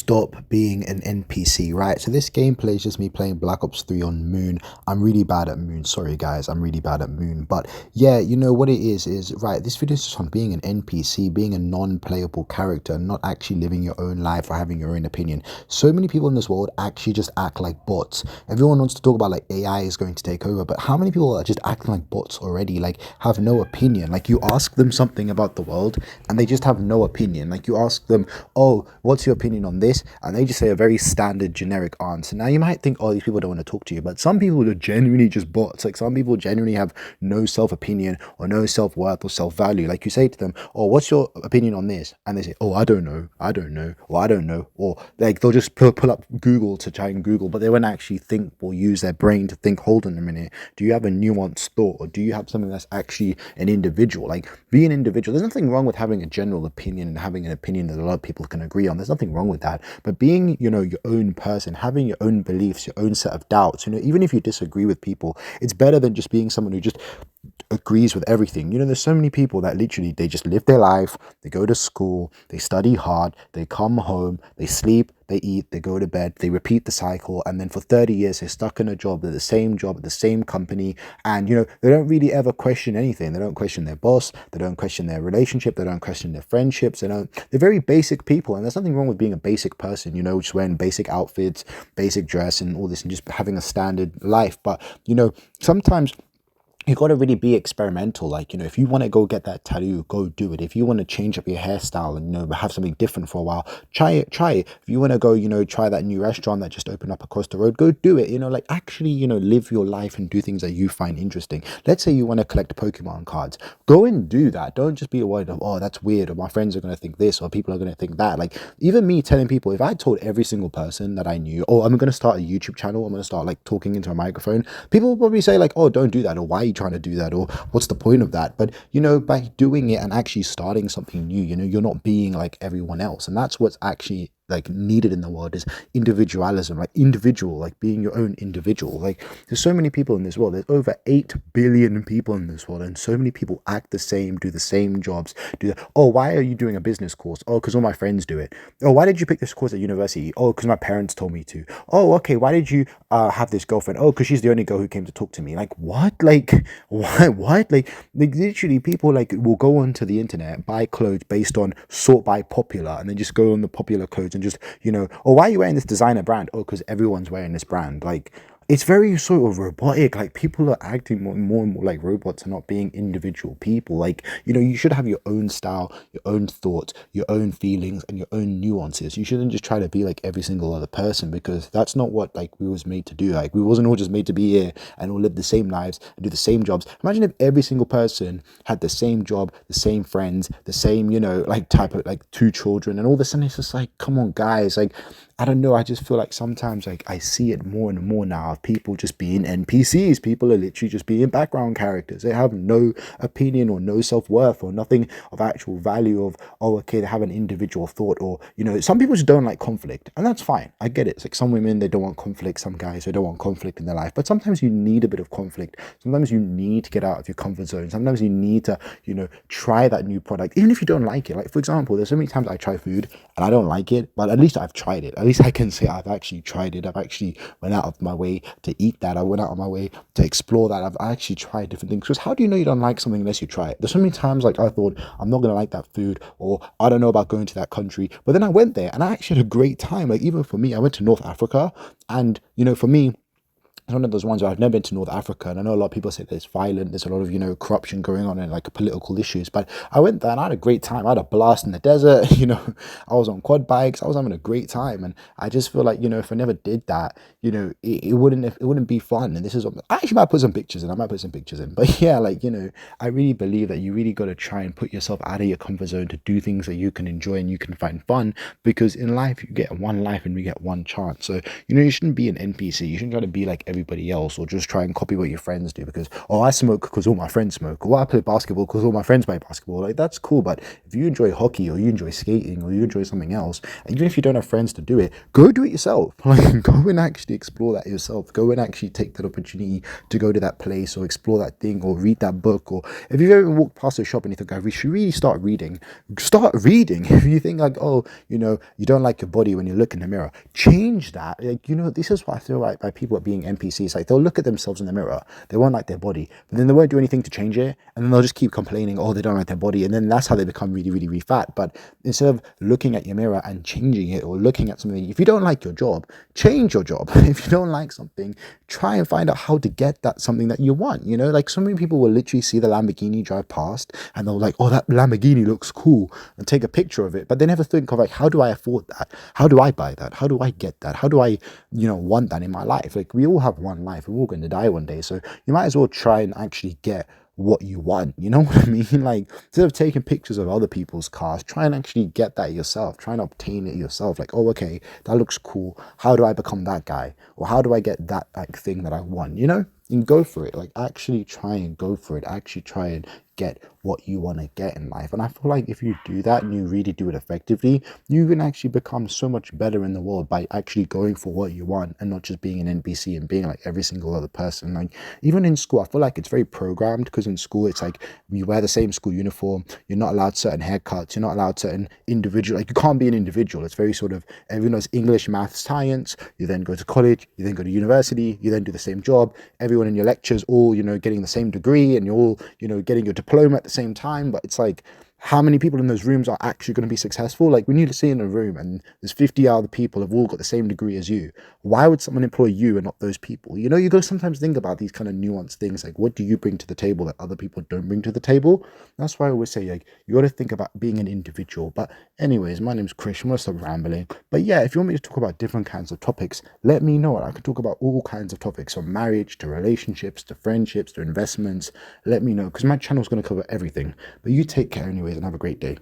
stop being an NPC, right? So this gameplay is just me playing Black Ops 3 on Moon. I'm really bad at Moon. Sorry, guys. I'm really bad at Moon. But yeah, you know what it is, right, this video is just on being an NPC, being a non-playable character, not actually living your own life or having your own opinion. So many people in this world actually just act like bots. Everyone wants to talk about like AI is going to take over, but how many people are just acting like bots already, like have no opinion? Like you ask them something about the world and they just have no opinion. Like you ask them, oh, what's your opinion on this? And they just say a very standard generic answer. Now you might think, oh, these people don't want to talk to you, but some people are genuinely just bots. Like some people genuinely have no self-opinion or no self-worth or self-value. Like you say to them, oh, what's your opinion on this? And they say, oh, I don't know, or I don't know, or like they'll just pull up Google to try and Google, but they won't actually think or use their brain to think, hold on a minute, do you have a nuanced thought, or do you have something that's actually an individual? Like be an individual. There's nothing wrong with having a general opinion and having an opinion that a lot of people can agree on. There's nothing wrong with that. But being, you know, your own person, having your own beliefs, your own set of doubts, you know, even if you disagree with people, it's better than just being someone who just agrees with everything. You know, there's so many people that literally they just live their life, they go to school, they study hard, they come home, they sleep, they eat, they go to bed, they repeat the cycle, and then for 30 years they're stuck in a job, they're the same job at the same company, and you know, they don't really ever question anything. They don't question their boss, they don't question their relationship, they don't question their friendships, they're very basic people. And there's nothing wrong with being a basic person, you know, just wearing basic outfits, basic dress and all this, and just having a standard life. But you know, sometimes you got to really be experimental. Like, you know, if you want to go get that tattoo, go do it. If you want to change up your hairstyle and, you know, have something different for a while, try it. If you want to go, you know, try that new restaurant that just opened up across the road, go do it. You know, like actually, you know, live your life and do things that you find interesting. Let's say you want to collect Pokemon cards, go and do that. Don't just be worried of, oh, that's weird, or my friends are going to think this, or people are going to think that. Like even me telling people, if I told every single person that I knew, oh, I'm going to start a YouTube channel, I'm going to start like talking into a microphone, people will probably say like, oh, don't do that, or why are you trying to do that, or what's the point of that? But you know, by doing it and actually starting something new, you know, you're not being like everyone else. And that's what's actually like needed in the world, is individualism, like individual, like being your own individual. Like there's so many people in this world, there's over 8 billion people in this world, and so many people act the same, do the same jobs, oh, why are you doing a business course? Oh, because all my friends do it. Oh, why did you pick this course at university? Oh, because my parents told me to. Oh, okay, why did you have this girlfriend? Oh, because she's the only girl who came to talk to me. Like what? Like what? Like literally people like will go onto the internet, buy clothes based on sort by popular, and then just go on the popular clothes and just, you know, oh, why are you wearing this designer brand? Oh, because everyone's wearing this brand. Like it's very sort of robotic. Like people are acting more and more like robots and not being individual people. Like, you know, you should have your own style, your own thoughts, your own feelings, and your own nuances. You shouldn't just try to be like every single other person, because that's not what like we was made to do. Like we wasn't all just made to be here and all live the same lives and do the same jobs. Imagine if every single person had the same job, the same friends, the same, you know, like type of like 2 children, and all of a sudden it's just like, come on guys, like I don't know, I just feel like sometimes like I see it more and more now of people just being NPCs. People are literally just being background characters. They have no opinion or no self-worth or nothing of actual value of, oh, okay, they have an individual thought, or, you know, some people just don't like conflict, and that's fine. I get it. It's like some women, they don't want conflict. Some guys, they don't want conflict in their life, but sometimes you need a bit of conflict. Sometimes you need to get out of your comfort zone. Sometimes you need to, you know, try that new product, even if you don't like it. Like for example, there's so many times I try food and I don't like it, but at least I've tried it. At least I can say I've actually tried it. I've actually went out of my way to eat that. I went out of my way to explore that. I've actually tried different things. Because how do you know you don't like something unless you try it? There's so many times like I thought I'm not going to like that food, or I don't know about going to that country, but then I went there and I actually had a great time. Like even for me, I went to North Africa, and you know, for me, it's one of those ones where I've never been to North Africa, and I know a lot of people say there's violent, there's a lot of, you know, corruption going on and like political issues, but I went there and I had a great time. I had a blast in the desert, you know, I was on quad bikes, I was having a great time, and I just feel like, you know, if I never did that, you know, it wouldn't be fun. And this is what I actually might put some pictures in. I might put some pictures in, but yeah, like, you know, I really believe that you really got to try and put yourself out of your comfort zone to do things that you can enjoy and you can find fun, because in life you get one life and we get one chance. So, you know, you shouldn't be an NPC. You shouldn't try to be like everybody else, or just try and copy what your friends do because, oh, I smoke because all my friends smoke, or I play basketball because all my friends play basketball. Like, that's cool, but if you enjoy hockey or you enjoy skating or you enjoy something else, and even if you don't have friends to do it, go do it yourself. Like, go and actually explore that yourself. Go and actually take that opportunity to go to that place or explore that thing or read that book. Or if you've ever walked past a shop and you think, we should really start reading, start reading. If you think like, oh, you don't like your body when you look in the mirror, change that. Like, this is what I feel like by people being NPCs. Like, they'll look at themselves in the mirror, they won't like their body, but then they won't do anything to change it, and then they'll just keep complaining, oh, they don't like their body, and then that's how they become really, really, really fat. But instead of looking at your mirror and changing it, or looking at something, if you don't like your job, change your job. If you don't like something, try and find out how to get that something that you want. Like, so many people will literally see the Lamborghini drive past and they'll like, oh, that Lamborghini looks cool, and take a picture of it, but they never think of like, how do I afford that? How do I buy that? How do I get that? How do I want that in my life? Like, we all have one life, we're all going to die one day, so you might as well try and actually get what you want. You know what I mean? Like, instead of taking pictures of other people's cars, try and actually get that yourself. Try and obtain it yourself. Like, oh, okay, that looks cool, how do I become that guy? Or how do I get that like thing that I want? And go for it. Like, actually try and go for it. Actually try and get what you want to get in life. And I feel like if you do that and you really do it effectively, you can actually become so much better in the world by actually going for what you want and not just being an NPC and being like every single other person. Like, even in school, I feel like it's very programmed, because in school it's like you wear the same school uniform, you're not allowed certain haircuts, you're not allowed certain individual, like, you can't be an individual. It's very sort of, everyone knows English, math, science. You then go to college, you then go to university, you then do the same job. Everyone in your lectures all getting the same degree, and you're all getting your diploma at the same time. But it's like, how many people in those rooms are actually going to be successful? Like, when you see in a room and there's 50 other people have all got the same degree as you, why would someone employ you and not those people? You got to sometimes think about these kind of nuanced things, like, what do you bring to the table that other people don't bring to the table? That's why I always say, like, you got to think about being an individual. But anyways, my name's Chris. I'm gonna stop rambling. But yeah, if you want me to talk about different kinds of topics, let me know. I could talk about all kinds of topics, from marriage to relationships to friendships to investments. Let me know, because my channel is going to cover everything. But you take care anyways, and have a great day.